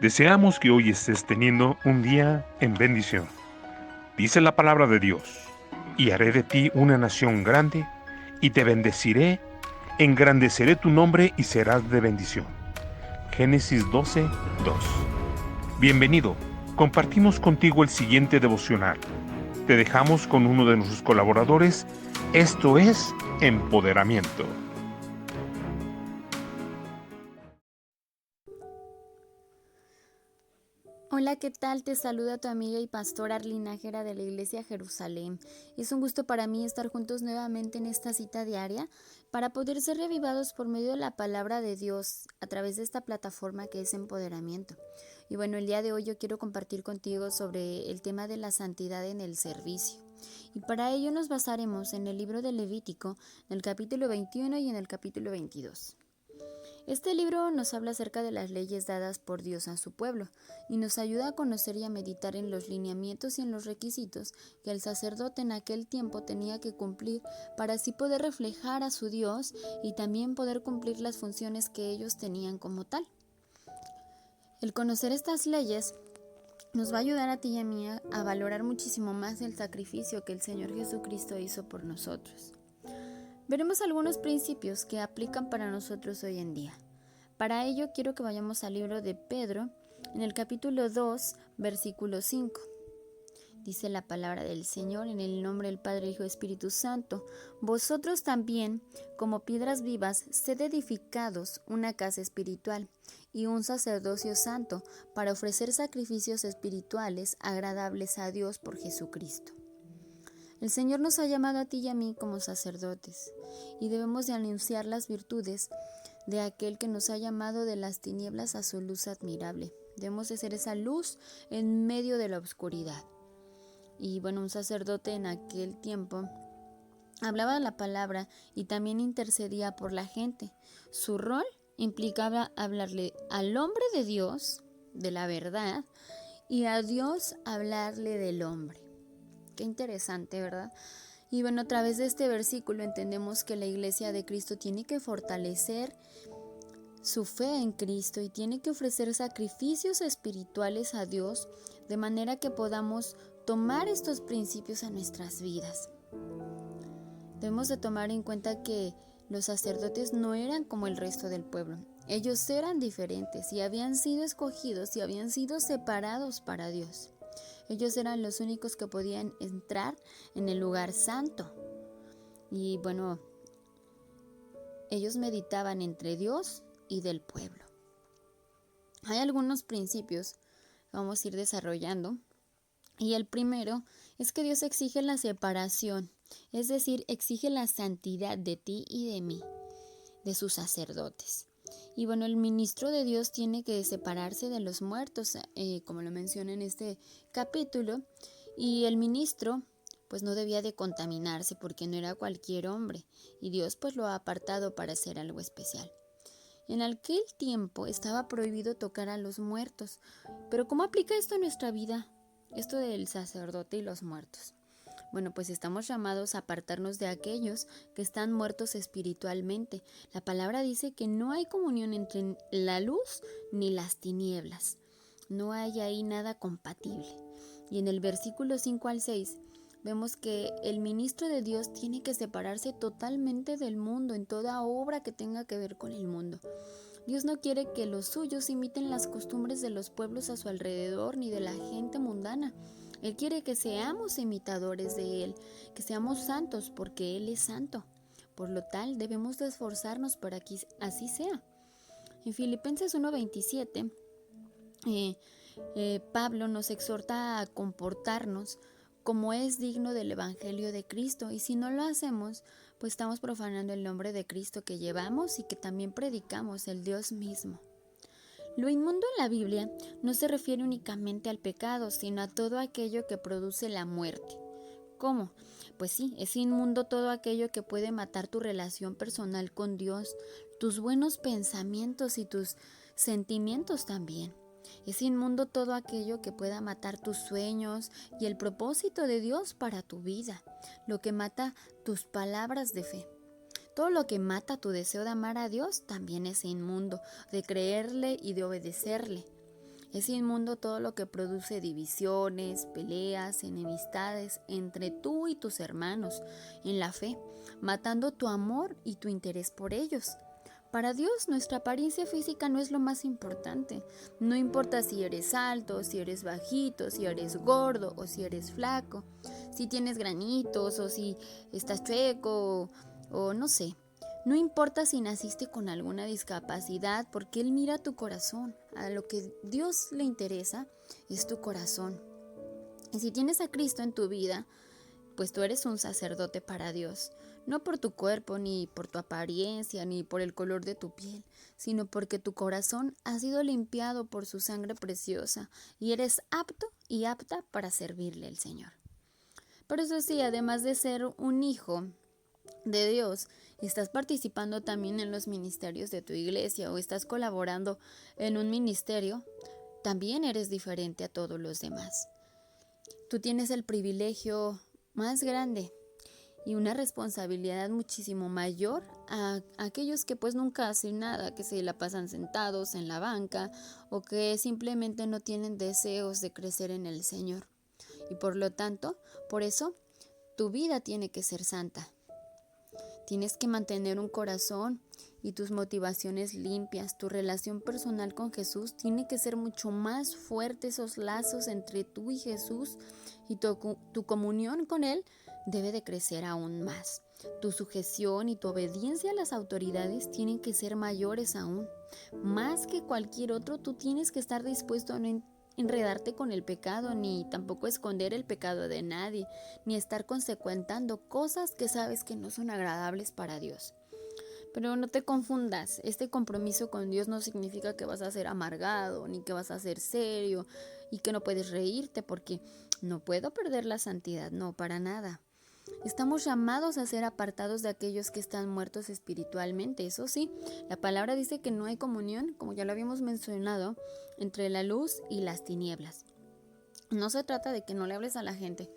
Deseamos que hoy estés teniendo un día en bendición. Dice la palabra de Dios: y haré de ti una nación grande, y te bendeciré, engrandeceré tu nombre y serás de bendición. Génesis 12:2. Bienvenido, compartimos contigo el siguiente devocional. Te dejamos con uno de nuestros colaboradores. Esto es Empoderamiento. Hola, ¿qué tal? Te saluda tu amiga y pastora Arlene Nájera de la Iglesia Jerusalén. Es un gusto para mí estar juntos nuevamente en esta cita diaria para poder ser revivados por medio de la palabra de Dios a través de esta plataforma que es Empoderamiento. Y bueno, el día de hoy yo quiero compartir contigo sobre el tema de la santidad en el servicio. Y para ello nos basaremos en el libro de Levítico, en el capítulo 21 y en el capítulo 22. Este libro nos habla acerca de las leyes dadas por Dios a su pueblo y nos ayuda a conocer y a meditar en los lineamientos y en los requisitos que el sacerdote en aquel tiempo tenía que cumplir para así poder reflejar a su Dios y también poder cumplir las funciones que ellos tenían como tal. El conocer estas leyes nos va a ayudar a ti y a mí a valorar muchísimo más el sacrificio que el Señor Jesucristo hizo por nosotros. Veremos algunos principios que aplican para nosotros hoy en día. Para ello quiero que vayamos al libro de Pedro, en el capítulo 2, versículo 5. Dice la palabra del Señor en el nombre del Padre, Hijo y Espíritu Santo: vosotros también, como piedras vivas, sed edificados una casa espiritual y un sacerdocio santo para ofrecer sacrificios espirituales agradables a Dios por Jesucristo. El Señor nos ha llamado a ti y a mí como sacerdotes y debemos de anunciar las virtudes de aquel que nos ha llamado de las tinieblas a su luz admirable. Debemos de ser esa luz en medio de la oscuridad. Y bueno, un sacerdote en aquel tiempo hablaba la palabra y también intercedía por la gente. Su rol implicaba hablarle al hombre de Dios, de la verdad, y a Dios hablarle del hombre. Qué interesante, ¿verdad? Y bueno, a través de este versículo entendemos que la Iglesia de Cristo tiene que fortalecer su fe en Cristo y tiene que ofrecer sacrificios espirituales a Dios de manera que podamos tomar estos principios a nuestras vidas. Debemos de tomar en cuenta que los sacerdotes no eran como el resto del pueblo. Ellos eran diferentes y habían sido escogidos y habían sido separados para Dios. Ellos eran los únicos que podían entrar en el lugar santo. Y bueno, ellos meditaban entre Dios y del pueblo. Hay algunos principios que vamos a ir desarrollando. Y el primero es que Dios exige la separación, es decir, exige la santidad de ti y de mí, de sus sacerdotes. Y bueno, el ministro de Dios tiene que separarse de los muertos, como lo menciona en este capítulo, y el ministro pues no debía de contaminarse porque no era cualquier hombre, y Dios pues lo ha apartado para hacer algo especial. En aquel tiempo estaba prohibido tocar a los muertos, pero ¿cómo aplica esto en nuestra vida? Esto del sacerdote y los muertos. Bueno, pues estamos llamados a apartarnos de aquellos que están muertos espiritualmente. La palabra dice que no hay comunión entre la luz ni las tinieblas. No hay ahí nada compatible. Y en el versículo 5 al 6 vemos que el ministro de Dios tiene que separarse totalmente del mundo en toda obra que tenga que ver con el mundo. Dios no quiere que los suyos imiten las costumbres de los pueblos a su alrededor ni de la gente mundana. Él quiere que seamos imitadores de Él, que seamos santos porque Él es santo. Por lo tal, debemos de esforzarnos para que así sea. En Filipenses 1:27, Pablo nos exhorta a comportarnos como es digno del Evangelio de Cristo, y si no lo hacemos, pues estamos profanando el nombre de Cristo que llevamos y que también predicamos, el Dios mismo. Lo inmundo en la Biblia no se refiere únicamente al pecado, sino a todo aquello que produce la muerte. ¿Cómo? Pues sí, es inmundo todo aquello que puede matar tu relación personal con Dios, tus buenos pensamientos y tus sentimientos también. Es inmundo todo aquello que pueda matar tus sueños y el propósito de Dios para tu vida, lo que mata tus palabras de fe. Todo lo que mata tu deseo de amar a Dios también es inmundo, de creerle y de obedecerle. Es inmundo todo lo que produce divisiones, peleas, enemistades entre tú y tus hermanos en la fe, matando tu amor y tu interés por ellos. Para Dios, nuestra apariencia física no es lo más importante. No importa si eres alto, si eres bajito, si eres gordo o si eres flaco, si tienes granitos o si estás chueco o no sé. No importa si naciste con alguna discapacidad, porque Él mira tu corazón. A lo que Dios le interesa es tu corazón. Y si tienes a Cristo en tu vida, pues tú eres un sacerdote para Dios, no por tu cuerpo, ni por tu apariencia, ni por el color de tu piel, sino porque tu corazón ha sido limpiado por su sangre preciosa y eres apto y apta para servirle al Señor. Por eso sí, además de ser un hijo de Dios, estás participando también en los ministerios de tu iglesia o estás colaborando en un ministerio, también eres diferente a todos los demás. Tú tienes el privilegio más grande y una responsabilidad muchísimo mayor a aquellos que pues nunca hacen nada, que se la pasan sentados en la banca o que simplemente no tienen deseos de crecer en el Señor. Y por lo tanto, por eso, tu vida tiene que ser santa. Tienes que mantener un corazón y tus motivaciones limpias. Tu relación personal con Jesús tiene que ser mucho más fuerte. Esos lazos entre tú y Jesús y tu comunión con Él debe de crecer aún más. Tu sujeción y tu obediencia a las autoridades tienen que ser mayores aún. Más que cualquier otro, tú tienes que estar dispuesto a no enredarte con el pecado, ni tampoco esconder el pecado de nadie, ni estar consecuentando cosas que sabes que no son agradables para Dios. Pero no te confundas, este compromiso con Dios no significa que vas a ser amargado, ni que vas a ser serio, y que no puedes reírte porque no puedo perder la santidad, no, para nada. Estamos llamados a ser apartados de aquellos que están muertos espiritualmente. Eso sí, la palabra dice que no hay comunión, como ya lo habíamos mencionado, entre la luz y las tinieblas. No se trata de que no le hables a la gente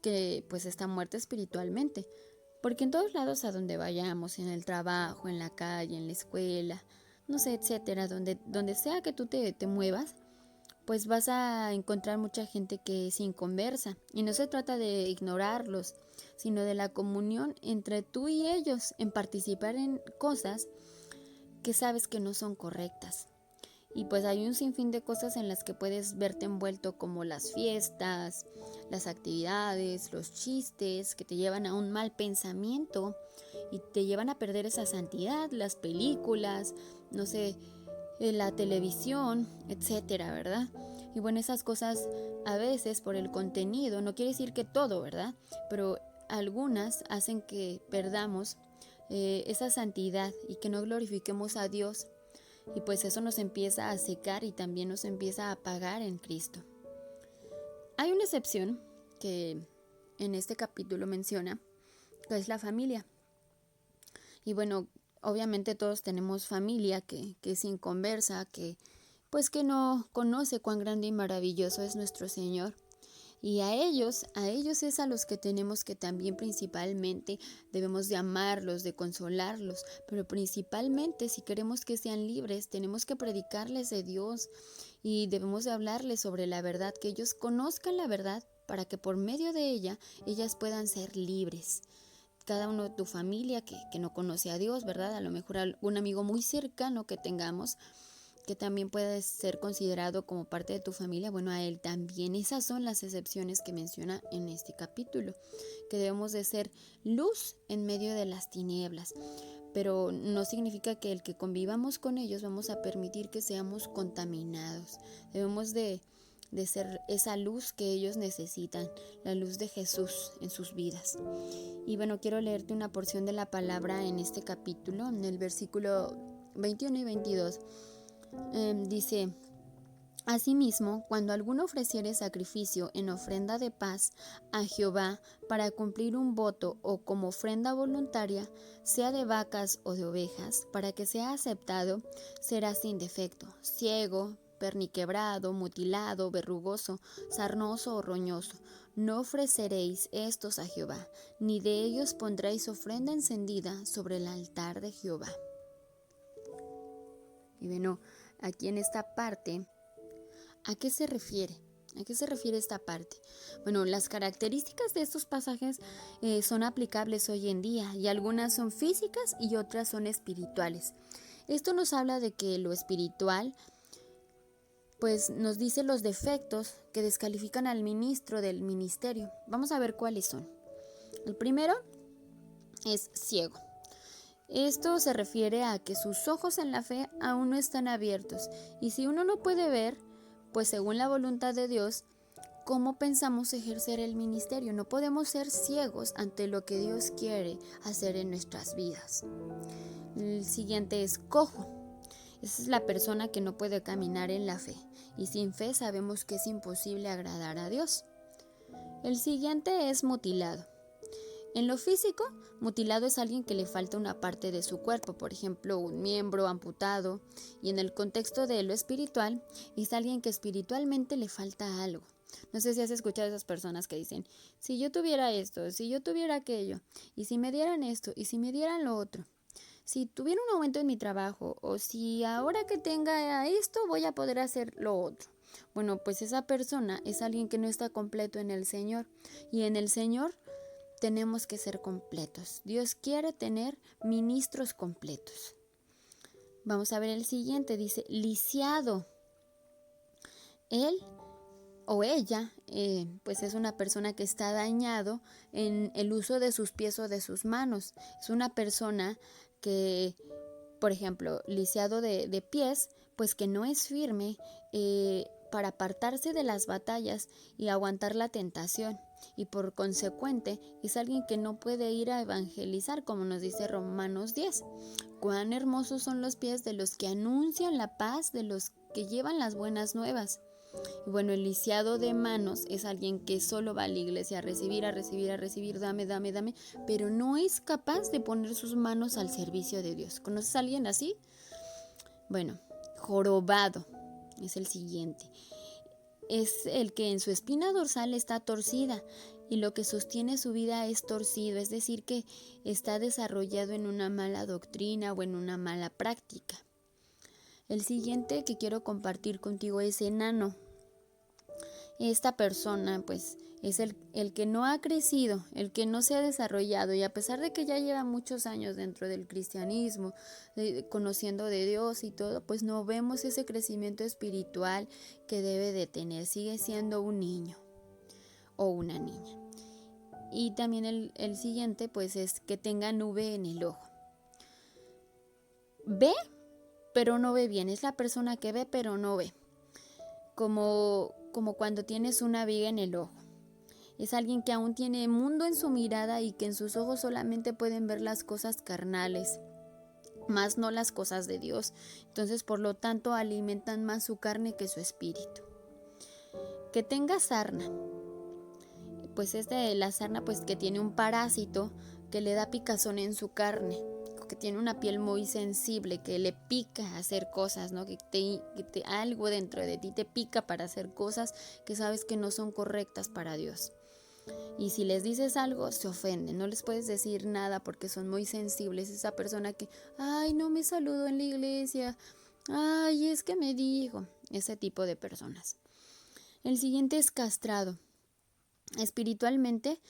que pues está muerta espiritualmente, porque en todos lados a donde vayamos, en el trabajo, en la calle, en la escuela, no sé, etcétera, donde sea que tú te muevas, pues vas a encontrar mucha gente que es inconversa. Y no se trata de ignorarlos, sino de la comunión entre tú y ellos, en participar en cosas que sabes que no son correctas. Y pues hay un sinfín de cosas en las que puedes verte envuelto, como las fiestas, las actividades, los chistes que te llevan a un mal pensamiento y te llevan a perder esa santidad, las películas, no sé, la televisión, etcétera, ¿verdad? Y bueno, esas cosas a veces por el contenido, no quiere decir que todo, ¿verdad? Pero algunas hacen que perdamos esa santidad y que no glorifiquemos a Dios. Y pues eso nos empieza a secar y también nos empieza a apagar en Cristo. Hay una excepción que en este capítulo menciona, que es la familia. Y bueno, obviamente todos tenemos familia que es inconversa, que no conoce cuán grande y maravilloso es nuestro Señor. Y a ellos es a los que tenemos que también principalmente debemos de amarlos, de consolarlos, pero principalmente si queremos que sean libres, tenemos que predicarles de Dios y debemos de hablarles sobre la verdad, que ellos conozcan la verdad para que por medio de ella ellas puedan ser libres. Cada uno de tu familia que no conoce a Dios, ¿verdad? A lo mejor algún amigo muy cercano que tengamos, que también puede ser considerado como parte de tu familia, bueno, a él también. Esas son las excepciones que menciona en este capítulo, que debemos de ser luz en medio de las tinieblas, pero no significa que el que convivamos con ellos vamos a permitir que seamos contaminados. Debemos de ser esa luz que ellos necesitan, la luz de Jesús en sus vidas. Y bueno, quiero leerte una porción de la palabra en este capítulo, en el versículo 21 y 22. Dice: Asimismo, cuando alguno ofreciere sacrificio en ofrenda de paz a Jehová para cumplir un voto o como ofrenda voluntaria, sea de vacas o de ovejas, para que sea aceptado, será sin defecto, ciego, perniquebrado, mutilado, verrugoso, sarnoso o roñoso. No ofreceréis estos a Jehová, ni de ellos pondréis ofrenda encendida sobre el altar de Jehová. Y bueno, aquí en esta parte ¿A qué se refiere? ¿A qué se refiere esta parte? Bueno, las características de estos pasajes son aplicables hoy en día y algunas son físicas y otras son espirituales. Esto nos habla de que lo espiritual pues nos dice los defectos que descalifican al ministro del ministerio. Vamos a ver cuáles son. El primero es ciego. Esto se refiere a que sus ojos en la fe aún no están abiertos y si uno no puede ver, pues según la voluntad de Dios, ¿cómo pensamos ejercer el ministerio? No podemos ser ciegos ante lo que Dios quiere hacer en nuestras vidas. El siguiente es cojo. Esa es la persona que no puede caminar en la fe y sin fe sabemos que es imposible agradar a Dios. El siguiente es mutilado. En lo físico, mutilado es alguien que le falta una parte de su cuerpo, por ejemplo, un miembro amputado, y en el contexto de lo espiritual, es alguien que espiritualmente le falta algo. No sé si has escuchado a esas personas que dicen, si yo tuviera esto, si yo tuviera aquello, y si me dieran esto, y si me dieran lo otro, si tuviera un aumento en mi trabajo, o si ahora que tenga esto voy a poder hacer lo otro. Bueno, pues esa persona es alguien que no está completo en el Señor, y en el Señor tenemos que ser completos. Dios quiere tener ministros completos. Vamos a ver el siguiente, dice lisiado. Él o ella, pues es una persona que está dañado en el uso de sus pies o de sus manos. Es una persona que, por ejemplo, lisiado de pies, pues que no es firme para apartarse de las batallas y aguantar la tentación. Y por consecuente es alguien que no puede ir a evangelizar, como nos dice Romanos 10. Cuán hermosos son los pies de los que anuncian la paz, de los que llevan las buenas nuevas. Y bueno, el lisiado de manos es alguien que solo va a la iglesia a recibir, dame, pero no es capaz de poner sus manos al servicio de Dios. ¿Conoces a alguien así? Bueno, jorobado es el siguiente. Es el que en su espina dorsal está torcida y lo que sostiene su vida es torcido, es decir, que está desarrollado en una mala doctrina o en una mala práctica. El siguiente que quiero compartir contigo es enano. Esta persona pues es el que no ha crecido, el que no se ha desarrollado y a pesar de que ya lleva muchos años dentro del cristianismo, conociendo de Dios y todo, pues no vemos ese crecimiento espiritual que debe de tener, sigue siendo un niño o una niña. Y también el siguiente pues es que tenga nube en el ojo. Ve, pero no ve bien, es la persona que ve pero no ve. Como cuando tienes una viga en el ojo. Es alguien que aún tiene mundo en su mirada y que en sus ojos solamente pueden ver las cosas carnales, más no las cosas de Dios. Entonces, por lo tanto, alimentan más su carne que su espíritu. Que tenga sarna. Pues la sarna pues que tiene un parásito que le da picazón en su carne, que tiene una piel muy sensible, que le pica hacer cosas, ¿no? Que algo dentro de ti te pica para hacer cosas que sabes que no son correctas para Dios. Y si les dices algo, se ofenden, no les puedes decir nada porque son muy sensibles. Esa persona que, ay, no me saludó en la iglesia, ay, es que me dijo, ese tipo de personas. El siguiente es castrado. Espiritualmente,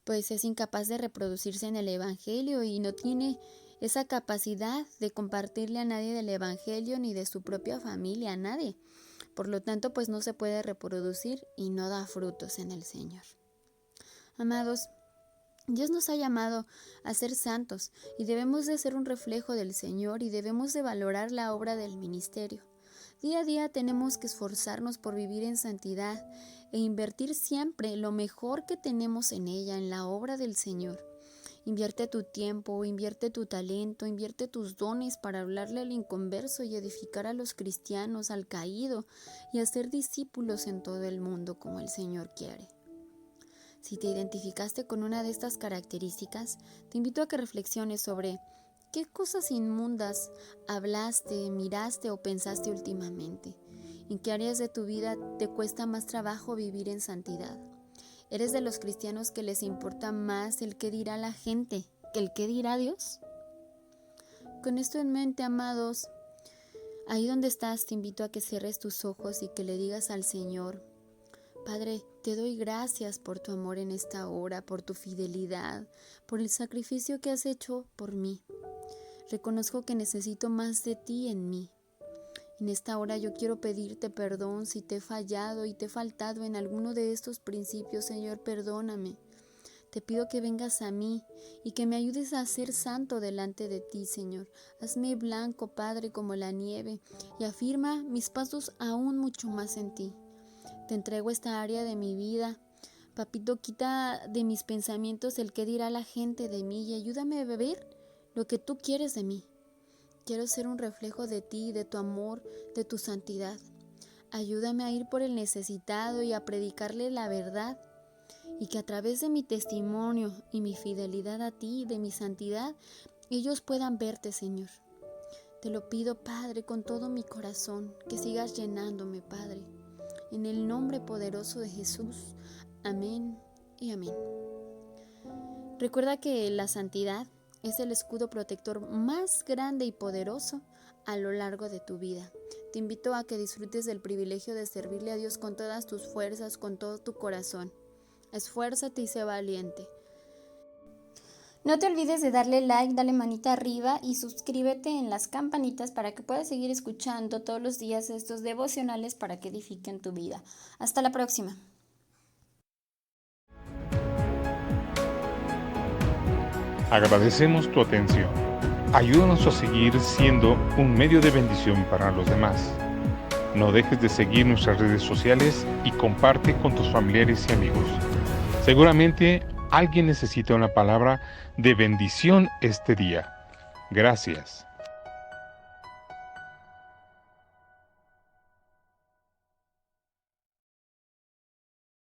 pues es incapaz de reproducirse en el evangelio y no tiene esa capacidad de compartirle a nadie del evangelio ni de su propia familia, a nadie. Por lo tanto, pues no se puede reproducir y no da frutos en el Señor. Amados, Dios nos ha llamado a ser santos y debemos de ser un reflejo del Señor y debemos de valorar la obra del ministerio. Día a día tenemos que esforzarnos por vivir en santidad e invertir siempre lo mejor que tenemos en ella, en la obra del Señor. Invierte tu tiempo, invierte tu talento, invierte tus dones para hablarle al inconverso y edificar a los cristianos, al caído y hacer discípulos en todo el mundo como el Señor quiere. Si te identificaste con una de estas características, te invito a que reflexiones sobre qué cosas inmundas hablaste, miraste o pensaste últimamente. ¿En qué áreas de tu vida te cuesta más trabajo vivir en santidad? ¿Eres de los cristianos que les importa más el qué dirá la gente que el qué dirá Dios? Con esto en mente, amados, Ahí donde estás, te invito a que cierres tus ojos y que le digas al Señor: Padre, te doy gracias por tu amor en esta hora, por tu fidelidad, por el sacrificio que has hecho por mí. Reconozco que necesito más de ti en mí. En esta hora yo quiero pedirte perdón si te he fallado y te he faltado en alguno de estos principios. Señor, perdóname. Te pido que vengas a mí y que me ayudes a ser santo delante de ti, Señor. Hazme blanco, Padre, como la nieve, y afirma mis pasos aún mucho más en ti. Te entrego esta área de mi vida. Papito, quita de mis pensamientos el qué dirá la gente de mí y ayúdame a ver lo que tú quieres de mí. Quiero ser un reflejo de ti, de tu amor, de tu santidad. Ayúdame a ir por el necesitado y a predicarle la verdad, y que a través de mi testimonio y mi fidelidad a ti, de mi santidad, ellos puedan verte, Señor. Te lo pido, Padre, con todo mi corazón, que sigas llenándome, Padre. En el nombre poderoso de Jesús. Amén y amén. Recuerda que la santidad es el escudo protector más grande y poderoso a lo largo de tu vida. Te invito a que disfrutes del privilegio de servirle a Dios con todas tus fuerzas, con todo tu corazón. Esfuérzate y sé valiente. No te olvides de darle like, dale manita arriba y suscríbete en las campanitas para que puedas seguir escuchando todos los días estos devocionales para que edifiquen tu vida. Hasta la próxima. Agradecemos tu atención. Ayúdanos a seguir siendo un medio de bendición para los demás. No dejes de seguir nuestras redes sociales y comparte con tus familiares y amigos. Seguramente alguien necesita una palabra de bendición este día. Gracias.